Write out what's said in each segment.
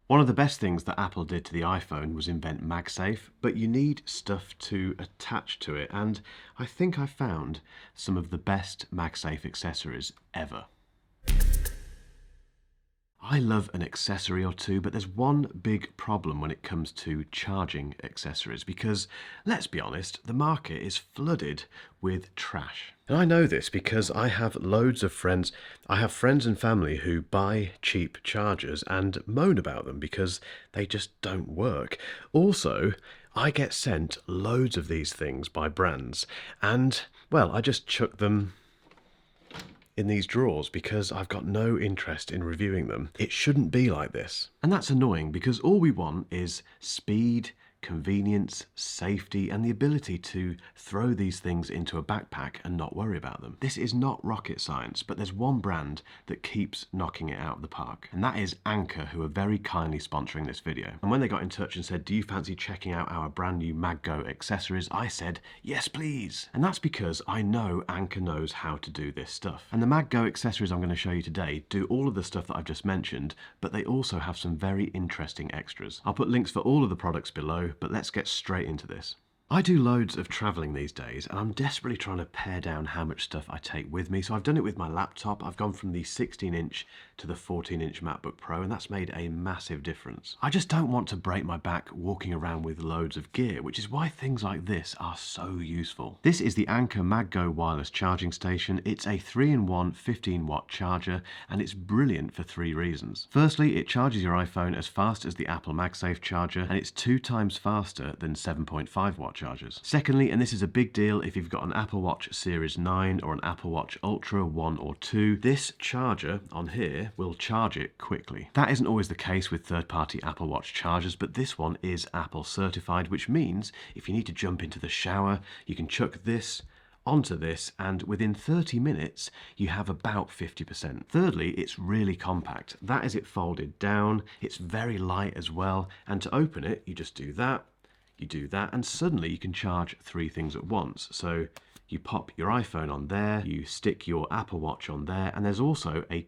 One of the best things that Apple did to the iPhone was invent MagSafe, but you need stuff to attach to it, and I think I found some of the best MagSafe accessories ever. I love an accessory or two, but there's one big problem when it comes to charging accessories because, let's be honest, the market is flooded with trash. And I know this because I have loads of friends. I have friends and family who buy cheap chargers and moan about them because they just don't work. Also, I get sent loads of these things by brands and, well, I just chuck them in these drawers because I've got no interest in reviewing them. It shouldn't be like this. And that's annoying because all we want is speed, convenience, safety, and the ability to throw these things into a backpack and not worry about them. This is not rocket science, but there's one brand that keeps knocking it out of the park, and that is Anker, who are very kindly sponsoring this video. And when they got in touch and said, do you fancy checking out our brand new MagGo accessories, I said, yes please. And that's because I know Anker knows how to do this stuff. And the MagGo accessories I'm going to show you today do all of the stuff that I've just mentioned, but they also have some very interesting extras. I'll put links for all of the products below, but let's get straight into this. I do loads of traveling these days and I'm desperately trying to pare down how much stuff I take with me. So I've done it with my laptop. I've gone from the 16-inch to the 14-inch MacBook Pro, and that's made a massive difference. I just don't want to break my back walking around with loads of gear, which is why things like this are so useful. This is the Anker MagGo Wireless Charging Station. It's a 3-in-1 15-watt charger and it's brilliant for 3 reasons. Firstly, it charges your iPhone as fast as the Apple MagSafe charger, and it's 2 times faster than 7.5-watt chargers. Secondly, and this is a big deal if you've got an Apple Watch Series 9 or an Apple Watch Ultra 1 or 2, this charger on here will charge it quickly. That isn't always the case with third-party Apple Watch chargers, but this one is Apple certified, which means if you need to jump into the shower, you can chuck this onto this and within 30 minutes you have about 50%. Thirdly, it's really compact. That is it folded down. It's very light as well, and to open it you just do that, you do that, and suddenly you can charge 3 things at once. So you pop your iPhone on there, you stick your Apple Watch on there, and there's also a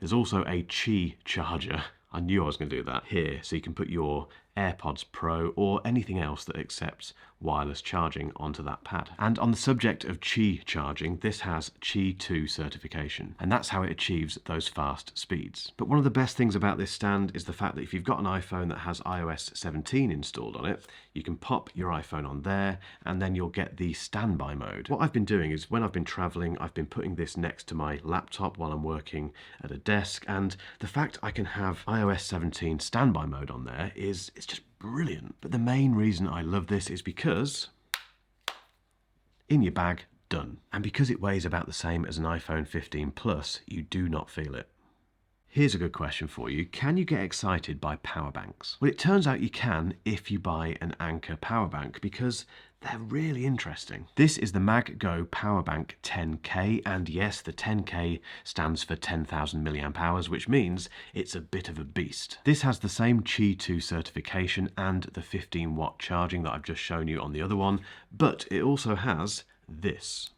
there's also a Qi charger. I knew I was going to do that here, so you can put your AirPods Pro or anything else that accepts wireless charging onto that pad. And on the subject of Qi charging, this has Qi 2 certification, and that's how it achieves those fast speeds. But one of the best things about this stand is the fact that if you've got an iPhone that has iOS 17 installed on it, you can pop your iPhone on there and then you'll get the standby mode. What I've been doing is when I've been traveling, I've been putting this next to my laptop while I'm working at a desk, and the fact I can have iOS 17 standby mode on there it's just brilliant. But the main reason I love this is because in your bag, done. And because it weighs about the same as an iPhone 15 Plus, you do not feel it. Here's a good question for you. Can you get excited by power banks? Well, it turns out you can if you buy an Anker power bank because they're really interesting. This is the MagGo Power Bank 10K, and yes, the 10K stands for 10,000 milliamp hours, which means it's a bit of a beast. This has the same Qi 2 certification and the 15-watt charging that I've just shown you on the other one, but it also has this.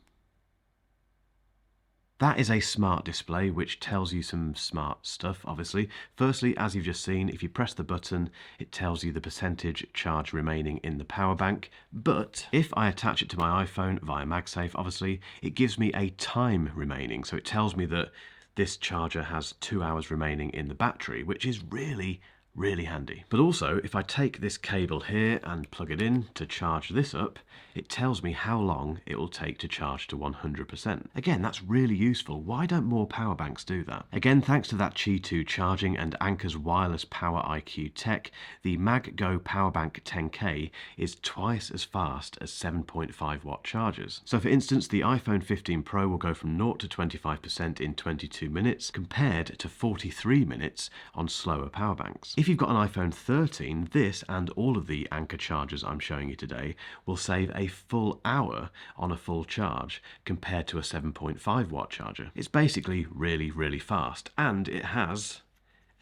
That is a smart display which tells you some smart stuff, obviously. Firstly, as you've just seen, if you press the button, it tells you the percentage charge remaining in the power bank. But if I attach it to my iPhone via MagSafe, obviously, it gives me a time remaining. So it tells me that this charger has 2 hours remaining in the battery, which is really handy. But also, if I take this cable here and plug it in to charge this up, it tells me how long it will take to charge to 100%. Again, that's really useful. Why don't more power banks do that? Again, thanks to that Qi 2 charging and Anker's wireless power IQ tech, the MagGo Power Bank 10K is twice as fast as 7.5-watt chargers. So for instance, the iPhone 15 Pro will go from 0 to 25% in 22 minutes compared to 43 minutes on slower power banks. If you've got an iPhone 13, this and all of the Anker chargers I'm showing you today will save a full hour on a full charge compared to a 7.5-watt charger. It's basically really fast, and it has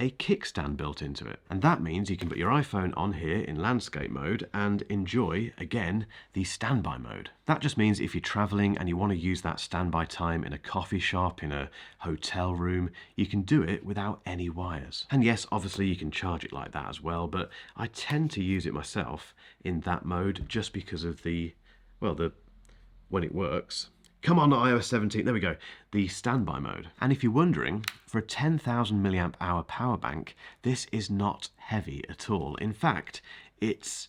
a kickstand built into it. And that means you can put your iPhone on here in landscape mode and enjoy, again, the standby mode. That just means if you're traveling and you want to use that standby time in a coffee shop, in a hotel room, you can do it without any wires. And yes, obviously you can charge it like that as well, but I tend to use it myself in that mode just because of when it works. Come on, iOS 17, there we go, the standby mode. And if you're wondering, for a 10,000 milliamp hour power bank, this is not heavy at all. In fact, it's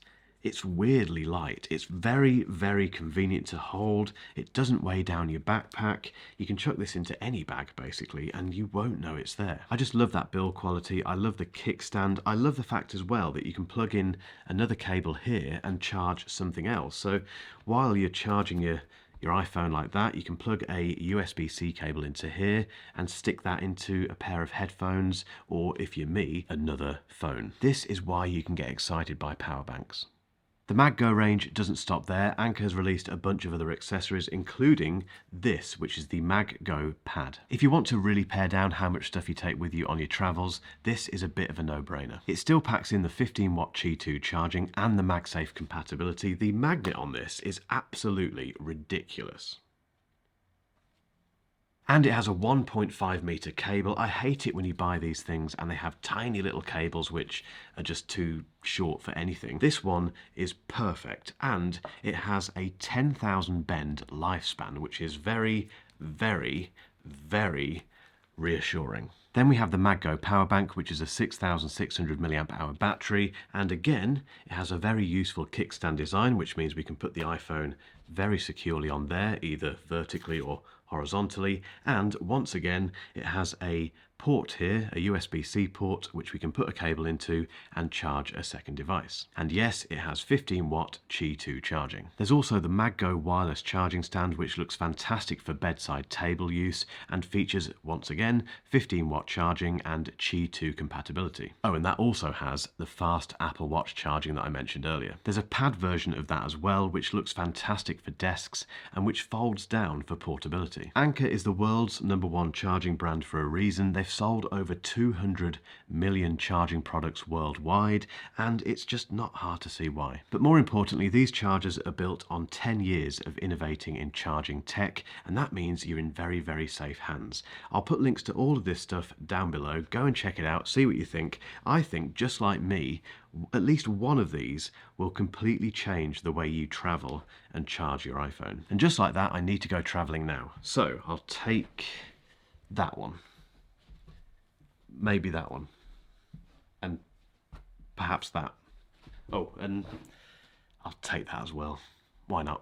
weirdly light. It's very, very convenient to hold. It doesn't weigh down your backpack. You can chuck this into any bag, basically, and you won't know it's there. I just love that build quality. I love the kickstand. I love the fact as well that you can plug in another cable here and charge something else. So while you're charging your iPhone like that, you can plug a USB-C cable into here and stick that into a pair of headphones, or if you're me, another phone. This is why you can get excited by power banks. The MagGo range doesn't stop there. Anker has released a bunch of other accessories, including this, which is the MagGo pad. If you want to really pare down how much stuff you take with you on your travels, this is a bit of a no-brainer. It still packs in the 15-watt Qi 2 charging and the MagSafe compatibility. The magnet on this is absolutely ridiculous. And it has a 1.5 meter cable. I hate it when you buy these things and they have tiny little cables which are just too short for anything. This one is perfect, and it has a 10,000 bend lifespan, which is very, very, very reassuring. Then we have the MagGo Power Bank, which is a 6,600 milliamp hour battery, and again it has a very useful kickstand design, which means we can put the iPhone very securely on there, either vertically or horizontally. And once again, it has a port here, a USB-C port, which we can put a cable into and charge a second device. And yes, it has 15-watt Qi 2 charging. There's also the MagGo Wireless Charging Stand, which looks fantastic for bedside table use and features, once again, 15-watt charging and Qi 2 compatibility. Oh, and that also has the fast Apple Watch charging that I mentioned earlier. There's a pad version of that as well, which looks fantastic for desks and which folds down for portability. Anker is the world's #1 charging brand for a reason. They've sold over 200 million charging products worldwide, and it's just not hard to see why. But more importantly, these chargers are built on 10 years of innovating in charging tech, and that means you're in very, very safe hands. I'll put links to all of this stuff down below. Go and check it out, see what you think. I think, just like me, at least one of these will completely change the way you travel and charge your iPhone. And just like that, I need to go traveling now. So I'll take that one. Maybe that one. And perhaps that. Oh, and I'll take that as well. Why not?